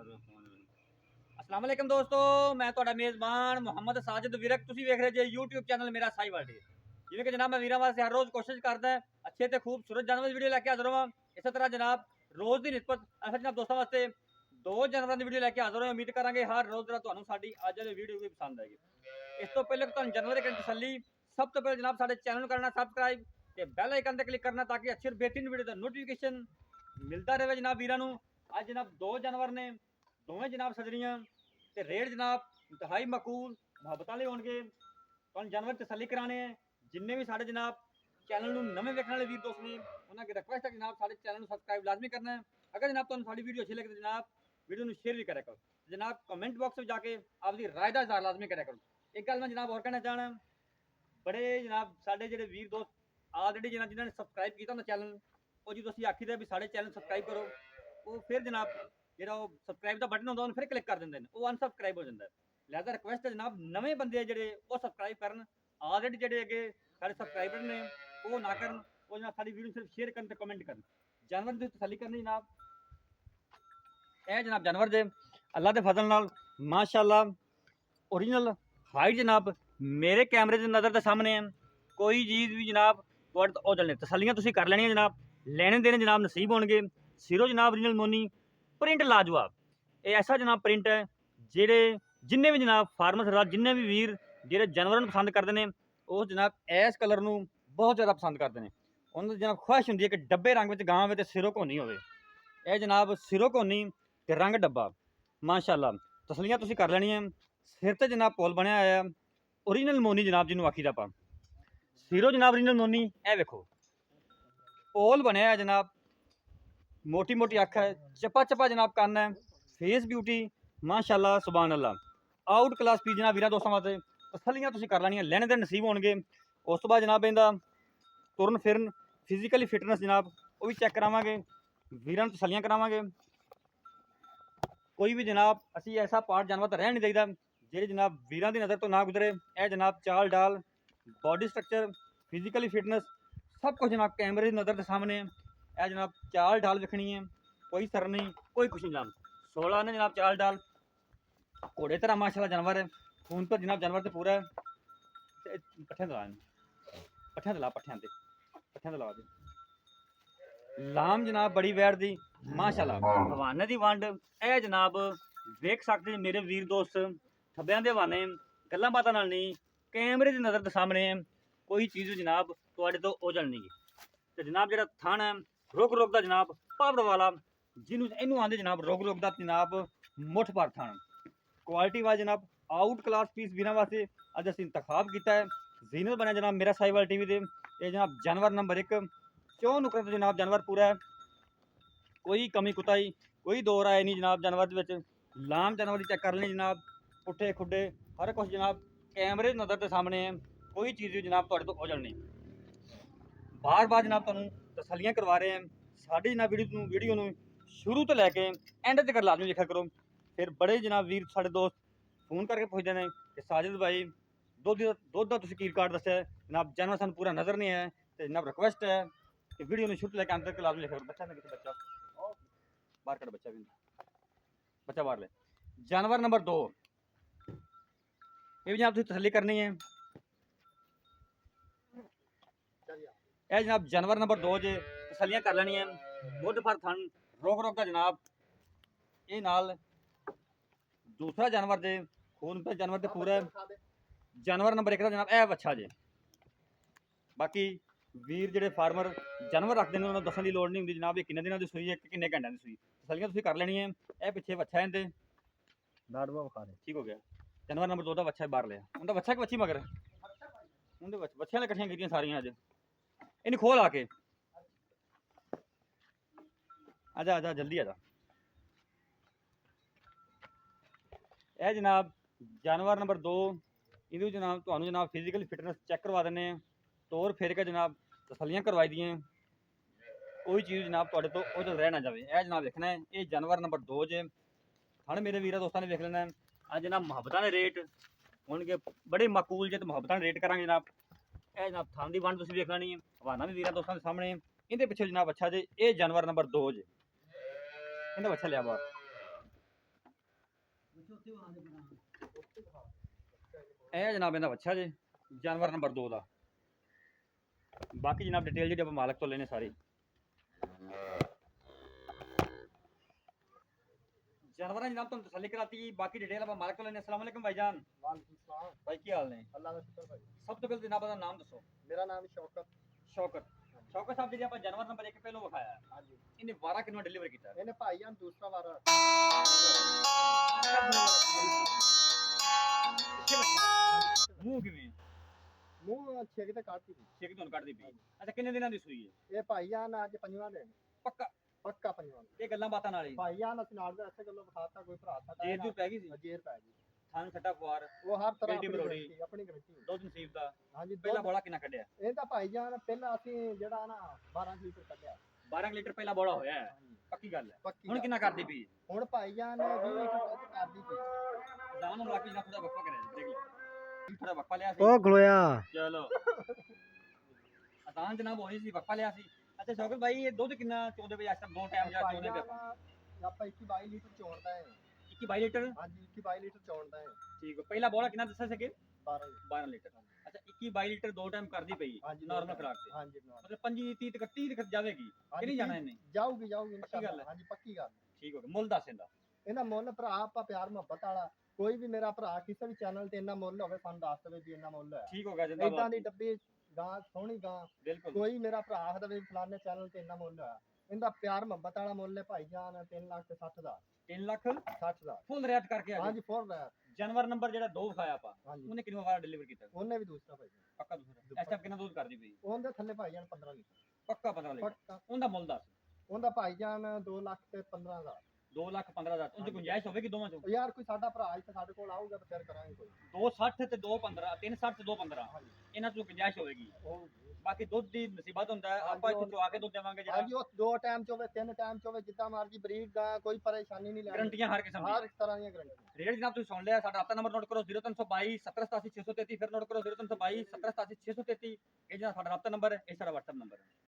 अस्सलाम वालेकुम दोस्तों, मैं ਤੁਹਾਡਾ ਮੇਜ਼ਬਾਨ ਮੁਹੰਮਦ ਸਾजिद ਵਿਰਕ। ਤੁਸੀਂ ਵੇਖ ਰਹੇ ਜੇ YouTube ਚੈਨਲ ਮੇਰਾ ਸਾਈ ਵਰਲਡ। ਜਿਵੇਂ ਕਿ ਜਨਾਬ ਮੈਂ ਵੀਰਾਂ ਵਾਸਤੇ ਹਰ ਰੋਜ਼ ਕੋਸ਼ਿਸ਼ ਕਰਦਾ ਅੱਛੇ ਤੇ ਖੂਬਸੂਰਤ ਜਾਨਵਰ ਦੀ ਵੀਡੀਓ ਲੈ ਕੇ ਹਾਜ਼ਰ ਹਾਂ। ਇਸੇ ਤਰ੍ਹਾਂ ਜਨਾਬ ਰੋਜ਼ ਦੀ ਨਿਸਬਤ ਅਸੀਂ ਜਨਾਬ ਦੋਸਤਾਂ ਵਾਸਤੇ ਦੋ ਜਾਨਵਰਾਂ ਦੀ ਵੀਡੀਓ ਲੈ ਕੇ ਹਾਜ਼ਰ ਹਾਂ। ਉਮੀਦ ਕਰਾਂਗੇ ਹਰ ਰੋਜ਼ ਜਿਹੜਾ ਤੁਹਾਨੂੰ ਸਾਡੀ ਅੱਜ ਵਾਲੀ ਵੀਡੀਓ ਵੀ ਪਸੰਦ ਆਏਗੀ। ਇਸ ਤੋਂ ਪਹਿਲੇ ਤੁਹਾਨੂੰ ਜਾਨਵਰ ਦੀ ਤਸੱਲੀ ਸਭ ਤੋਂ ਪਹਿਲੇ ਜਨਾਬ ਸਾਡੇ ਚੈਨਲ ਨੂੰ ਕਰਨਾ ਸਬਸਕ੍ਰਾਈਬ ਤੇ ਬੈਲ ਆਈਕਨ ਤੇ ਕਲਿੱਕ ਕਰਨਾ ਤਾਂ ਕਿ ਅੱਛੀ ਬੇਹਤਰੀਨ ਵੀਡੀਓ ਦਾ ਨੋਟੀਫਿਕੇਸ਼ਨ ਮਿਲਦਾ ਰਹੇ ਜਨਾਬ ਵੀਰਾਂ ਨੂੰ। ਅੱਜ ਜਨਾਬ ਦੋ ਜਾਨਵਰ ਨੇ, ਦੋਵੇਂ ਜਨਾਬ ਸਜਣੀਆਂ ਤੇ ਰੇਟ ਜਨਾਬ ਇੰਤਹਾਈ ਮਕੂਲ ਮੁਹੱਬਤ ਵਾਲੇ ਹੋਣਗੇ। ਤੁਹਾਨੂੰ ਜਾਨਵਰ ਤਸੱਲੀ ਕਰਾਣੇ ਹੈ। ਜਿੰਨੇ ਵੀ ਸਾਡੇ ਜਨਾਬ ਚੈਨਲ ਨੂੰ ਨਵੇਂ ਵੇਖਣ ਵਾਲੇ ਵੀਰ ਦੋਸਤ ਨੇ ਉਹਨਾਂ ਦੀ ਰਿਕੁਐਸਟ ਹੈ ਜਨਾਬ ਸਾਡੇ ਚੈਨਲ ਨੂੰ ਸਬਸਕ੍ਰਾਈਬ ਲਾਜ਼ਮੀ ਕਰਨਾ ਹੈ। ਅਗਰ ਜਨਾਬ ਤੁਹਾਨੂੰ ਸਾਡੀ ਵੀਡੀਓ ਅੱਛੀ ਲੱਗੇ ਤਾਂ ਜਨਾਬ ਵੀਡੀਓ ਨੂੰ ਸ਼ੇਅਰ ਵੀ ਕਰਿਆ ਕਰੋ। ਜਨਾਬ ਕਮੈਂਟ ਬਾਕਸ ਵਿੱਚ ਜਾ ਕੇ ਆਪਦੀ ਰਾਏ ਦਾ ਇਜ਼ਹਾਰ ਲਾਜ਼ਮੀ ਕਰਿਆ ਕਰੋ। ਇੱਕ ਗੱਲ ਮੈਂ ਜਨਾਬ ਹੋਰ ਕਹਿਣਾ ਚਾਹਣਾ, ਬੜੇ ਜਨਾਬ ਸਾਡੇ ਜਿਹੜੇ ਵੀਰ ਦੋਸਤ ਆਲਰੇਡੀ ਜਿਨ੍ਹਾਂ ਨੇ ਸਬਸਕ੍ਰਾਈਬ ਕੀਤਾ ਉਹਨਾਂ ਚੈਨਲ, ਉਹ ਜਦੋਂ ਅਸੀਂ ਆਖੀਦਾ ਵੀ ਸਾਡੇ ਚੈਨਲ ਸਬਸਕ੍ਰਾਈਬ ਕਰੋ, ਉਹ ਫਿਰ ਜਨਾਬ ਜਿਹੜਾ ਉਹ ਸਬਸਕ੍ਰਾਈਬ ਦਾ ਬਟਨ ਹੁੰਦਾ ਉਹਨੂੰ ਫਿਰ ਕਲਿੱਕ ਕਰ ਦਿੰਦੇ ਨੇ, ਉਹ ਅਨਸਬਸਕ੍ਰਾਈਬ ਹੋ ਜਾਂਦਾ ਹੈ। ਲਿਹਾਜ਼ਾ ਰਿਕੁਐਸਟ ਹੈ ਜਨਾਬ ਨਵੇਂ ਬੰਦੇ ਜਿਹੜੇ ਉਹ ਸਬਸਕ੍ਰਾਈਬ ਕਰਨ, ਆਲਰੇਡੀ ਜਿਹੜੇ ਅੱਗੇ ਸਾਡੇ ਸਬਸਕ੍ਰਾਈਬਰ ਨੇ ਉਹ ਨਾ ਕਰਨ। ਉਹ ਜਨਾਬ ਸਾਡੀ ਵੀਡੀਓ ਸਿਰਫ ਸ਼ੇਅਰ ਕਰਨ ਤੇ ਕਮੈਂਟ ਕਰਨ। ਜਾਨਵਰ ਦੀ ਤਸੱਲੀ ਕਰਨੀ ਜਨਾਬ, ਇਹ ਜਨਾਬ ਜਾਨਵਰ ਜੇ ਅੱਲਾ ਦੇ ਫਜ਼ਲ ਨਾਲ ਮਾਸ਼ਾਅੱਲਾ ओरिजिनल हाइट जनाब मेरे कैमरे की नज़र के सामने है। कोई चीज़ भी जनाब थोड़े तो ओजल ने तसलियाँ तुसीं कर लेनियां जनाब, लेने देने जनाब नसीब होणगे। सिरों जनाब ओरिजिनल मोनी, प्रिंट लाजवाब। ये ऐसा जनाब प्रिंट है जेड़े जिन्ने भी जनाब फार्मर सरदार जिन्ने भी वीर जेड़े जानवरों नूं पसंद करते हैं वो जनाब इस कलर नूं बहुत ज़्यादा पसंद करते हैं। उन्होंने जनाब ख्वाहिश होंदी है कि डब्बे रंग में गां होवे ते सिरों घोनी होवे। यह जनाब सिरों घोनी ते रंग डब्बा माशाअल्लाह। तसलियाँ तुसीं कर लैणियां। सिर ते जनाब पोल बनया होया ओरिजिनल मोनी जनाब जिन्होंने आखी दा, सिरों जनाब ओरिजिनल मोनी। ए वेखो पोल बनया है जनाब, मोटी मोटी अख है, चपा चपा जनाब कन है, फेस ब्यूटी माशाअल्लाह सुभान अल्लाह। आउट क्लास पी जनाब वीरां दोस्तां वास्ते तसलियां तुसीं कर लैणियां, लैणे दे नसीब होणगे। उस तो बाद जनाब इहदा तुरन फिरन फिजिकली फिटनेस जनाब वो भी चैक करावांगे, वीरां नूं तसलियां करावांगे। कोई भी जनाब असी ऐसा पार्ट जानवर तो रह नहीं देईदा ਜਿਹੜੇ जनाब वीरां की नज़र तो ना गुजरे। यह जनाब चाल डाल बॉडी स्ट्रक्चर फिजिकली फिटनेस सब कुछ जनाब कैमरे की नज़र के सामने है। यह जनाब चाल डाल वेखनी है, कोई सर नहीं कोई कुछ नहीं जनाब। 16 ने जनाब चाल डाल घोड़े तरह माशाल्लाह जानवर है। खून पर जनाब जानवर तो पूरा है। पट्ठियां दला पट्ठियां दला दे लाम जनाब बड़ी वैर दी माशाल्लाह। हवाने की वंड यह जनाब वेख सकते मेरे वीर दोस्त थब्बियां दे हवाने गल्लां बातां नाल नहीं, कैमरे की नज़र के सामने है। कोई चीज़ जनाब तुहाडे तो ओझल नहीं। तो जनाब जिहड़ा थण है रुक रुक दा जनाब पावर वाला, जिन्हों इनू आंदे जनाब रुक रुक दा जनाब मुठ भर थण। क्वालिटी वाइज जनाब आउट क्लास पीस वीरां वास्ते अज असीं इंतखाब किया है। जीनत बनया जनाब मेरा साहिवाल टीवी दे। ये जनाब जानवर नंबर 1 चौं नुकरे तो जनाब जानवर पूरा है, कोई कमी कुताई कोई दो राय नहीं जनाब। जानवर के लाम जानवर चेक कर लें जनाब, पुट्ठे खुड्डे हर कुछ जनाब कैमरे नज़र के सामने है। कोई चीज़ भी जनाब तुहाडे तो ओझल नहीं। बार बार जनाब तुहानूं तसलियां करवा रहे हैं। साडी जनाब वीडियो नूं शुरू तो लैके एंड तक लाजमी देखा करो। फिर बड़े जनाब वीर साडे दोस्त फोन करके पुछदे ने कि साजिद भाई दुध दा तुसीं की रिकॉर्ड दस्सिआ जनाब, जानवर सानूं पूरा नज़र नहीं है। तो जनाब रिक्वेस्ट है कि वीडियो नूं शुरू तो लैके अंत तक लाजमी देखा करो। बच्चा ना किसी बच्चा बाहर कड़, बच्चा भी बच्चा बाहर ले। जानवर नंबर 2 ये भी जनाब तसली करनी है। यह जनाब जानवर नंबर 2 जे तसलियां कर लेनी है। मुठ पर थन रोक रोक का जनाब ये नाल। दूसरा जानवर जे खून पे जानवर तो पूरा जानवर नंबर 1 का जनाब यह बच्चा जे। बाकी वीर जेडे फार्मर जानवर रखते हैं उन्होंने दसन की लोड़ नहीं होंगी जनाब। ये किन्ने दिनों की सूई है किन्ने घंटे की सूई, तसलियां तुसीं कर लेनी है। यह पिछे बच्चा है ठीक हो गया। जानवर नंबर 2 का बच्चा बाहर लिया, उनका बच्चा कि बच्ची मगर उनके बच्चियां कट्ठियां कीतियां सारियां अज। इन खोल आके आजा आजा जल्दी आजा। यह जनाब जानवर नंबर 2 इहदे जनाब तुहानूं जनाब फिजिकल फिटनेस चेक करवा देने, तौर फिर के जनाब तसलियां करवाई दियाँ। कोई चीज़ जनाब तुहाडे तो ओझल रह ना जाए। यह जनाब देखना है ये जानवर नंबर 2 जे। हण मेरे वीरा दोस्तों ने देख लेना है। अज जनाब मुहब्बतां दे रेट होणगे बड़े माकूल जे, तो मुहब्बतां दे रेट करांगे जनाब। यह जनाब थान दी वंड तुसीं देख लैनी है, हवाना भी वीरा दोस्तों के सामने। इहदे पिछे जनाब अच्छा जे ये जानवर नंबर 2 जे, इहदा बच्चा लिया बाहर। ਇਹ ਜਨਾਬ ਇਹਦਾ ਬੱਚਾ ਜੀ, ਜਾਨਵਰ ਨੰਬਰ 2 ਦਾ। ਬਾਕੀ ਜਨਾਬ ਡਿਟੇਲ ਜਿਹੜੀ ਆਪਾਂ ਮਾਲਕ ਤੋਂ ਲੈਣੇ ਸਾਰੀ। जानवर जनाब तुम तसल्ली कराती, बाकी डिटेल आप मालिक को लेने। अस्सलाम वालेकुम भाईजान। वालेकुम सलाम। भाई की हाल ने? अल्लाह का शुक्र भाई। सब तो पहले जनाब अपना नाम दसो। मेरा नाम शौकत। शौकत शौकत साहब जी, आप जानवर नंबर 1 पहलो विखाया है। हाँ जी। इन्हें 12 किलो डिलीवर किया है। मैंने भाईजान दूसरा वारा मुंह किवें? मुंह छेक ते काटती थी। छेक तो काट दी पई। अच्छा कितने दिनों दी सूई है? ये भाईजान आज पंजवां दिन। पक्का पक्का पंजवां। ये गल्लां बातां नाल ही भाईजान असि नाल दे ऐसे गल्लों बखाता कोई भरा था। जेर जूर पै गई सी? जेर पै गई। थान छटा पवार वो हर तरह गड्डी अपनी बरोड़ी गारंटी अपनी गारंटी। दुध नसीब दा हाँ जी। पहला बोला कितना कड्या? ਇਹਦਾ ਭਾਈਜਾਨ ਪਹਿਲਾਂ ਅਸੀਂ ਜਿਹੜਾ ਨਾ 12 ਲੀਟਰ ਕੱਢਿਆ। 12 लीटर पहला बोला होया है। पक्की गल है। ਪੱਕੀ हुन ਗੱਲ। कितना करदी पई? ਹੁਣ ਭਾਈਜਾਨ 20 ਲੀਟਰ ਦੁੱਧ ਕਰਦੀ ਪਈ। जान नु लाकी ना थोड़ा वक्फा करे ब्रेक ले। थोड़ा वक्फा लिया सी। ਉਹ ਖਲੋਇਆ। चलो आसान जनाब होई सी, वक्फा लिया सी। अच्छा शौकत भाई, ये दूध कितना चोदे पे आज तक दो टाइम जा चोदे पे? ਆਪਾਂ 21 22 ਲੀਟਰ ਚੋਣਦਾ ਹੈ। 21 लीटर। ਹਾਂਜੀ 21 22 ਲੀਟਰ ਚੋਣਦਾ ਹੈ। ठीक है। पहला बोला कितना दसा सके? 12 12 लीटर। अच्छा 21 22 लीटर दो टाइम कर दी पई ਹਾਂਜੀ नॉर्मल खुराक से। ਹਾਂਜੀ normal। मतलब 25 30 तक 30 तक जावेगी कि नहीं जाना इन्हें? ਜਾਊਗੀ ਜਾਊਗੀ ਪੱਕੀ ਗੱਲ ਇਨਸ਼ਾਅੱਲਾ। ਹੈ। ਹਾਂਜੀ ਪੱਕੀ ਗੱਲ। ठीक हो गया। मुल दस इंदा। ਇਹਦਾ ਮੁੱਲ ਭਰਾ ਆਪਾਂ ਪਿਆਰ ਮੁਹੱਬਤ ਵਾਲਾ ਕੋਈ ਵੀ ਮੇਰਾ ਭਰਾ ਕਿਸੇ ਵੀ ਚੈਨਲ ਤੇ ਇੰਨਾ ਮੁੱਲ ਹੋਵੇ ਸਾਨੂੰ ਦੱਸ ਦੇਵੇ ਵੀ ਇੰਨਾ ਮੁੱਲ ਹੈ। ठीक हो गया ਇਦਾਂ जिंदाबाद। ਦੀ ਡੱਬੀ ਗਾਂ ਸੋਹਣੀ ਗਾਂ बिल्कुल ਕੋਈ ਮੇਰਾ ਭਰਾ ਆਖਦਾ ਵੀ ਫਲਾਣੇ ਚੈਨਲ ਤੇ ਇੰਨਾ ਮੁੱਲ ਹੋਇਆ। ਇਹਦਾ ਪਿਆਰ ਮੁਹੱਬਤ ਵਾਲਾ ਮੁੱਲ ਹੈ ਭਾਈਜਾਨ 3 ਲੱਖ ਤੇ 60 ਦਾ। 3 लाख 60 ਦਾ। फुल रेट करके आ ਹਾਂਜੀ ਫੋਰ ਦਾ। जानवर नंबर जेड़ा दो खाया आपा ਹਾਂਜੀ उन्हें कितनी बार डिलीवर किया? ਉਹਨੇ ਵੀ ਦੂਸਰਾ ਭਾਈ। पक्का दूसरा। ऐसा कितना दूध कर दी पई? ਉਹਦੇ ਥੱਲੇ ਭਾਈਜਾਨ 15 ਲੀਟਰ। पक्का 15 लीटर। ਪੱਕਾ। उनदा मुल दस। ਉਹਦਾ ਭਾਈਜਾਨ 2 ਲੱਖ ਤੇ 15 ਦਾ। 2 लाख 15 हज़ार। उनकी गुंजाइश होगी दोवां चो? ਉਹ ਯਾਰ ਕੋਈ ਸਾਡਾ ਭਰਾ ਇੱਥੇ ਸਾਡੇ ਕੋਲ ਆਊਗਾ ਤਾਂ ਫਿਰ ਕਰਾਂਗੇ ਕੋਈ। 260 ਤੇ 215 360 ਤੇ 215 ਹਾਂਜੀ ਇਹਨਾਂ ਤੋਂ ਗੁੰਜਾਇਸ਼ ਹੋਵੇਗੀ। ਉਹ ਬਾਕੀ ਦੁੱਧ ਦੀ ਨਸੀਬਤ ਹੁੰਦਾ ਹੈ, ਆਪਾਂ ਇੱਥੇ ਚਵਾ ਕੇ ਦੁੱਧ ਦੇਵਾਂਗੇ ਜਿਹੜਾ। ਹਾਂਜੀ ਉਹ 2 ਟਾਈਮ ਚ ਹੋਵੇ 3 ਟਾਈਮ ਚ ਹੋਵੇ ਜਿੱਦਾਂ ਮਰਜ਼ੀ ਬਰੀਡ ਦਾ ਕੋਈ ਪਰੇਸ਼ਾਨੀ ਨਹੀਂ ਲੈਣੀ। ਗਰੰਟੀਆਂ ਹਰ ਕਿਸਮ ਹਰ ਦੀ। ਇੱਕ ਤਰ੍ਹਾਂ ਦੀਆਂ ਗਰੰਟੀਆਂ। ਰੇਟ ਜਨਾਬ ਤੁਸੀਂ ਸੁਣ ਲਿਆ। ਸਾਡਾ ਹੱਥਾ ਨੰਬਰ ਨੋਟ ਕਰੋ 0322 78633। ਫਿਰ ਨੋਟ ਕਰੋ 0322 78633। ਇਹ ਜਿਹੜਾ ਸਾਡਾ ਰਾਬਤਾ ਨੰਬਰ ਹੈ, ਇਹ ਸਾਡਾ WhatsApp ਨੰਬਰ ਹੈ।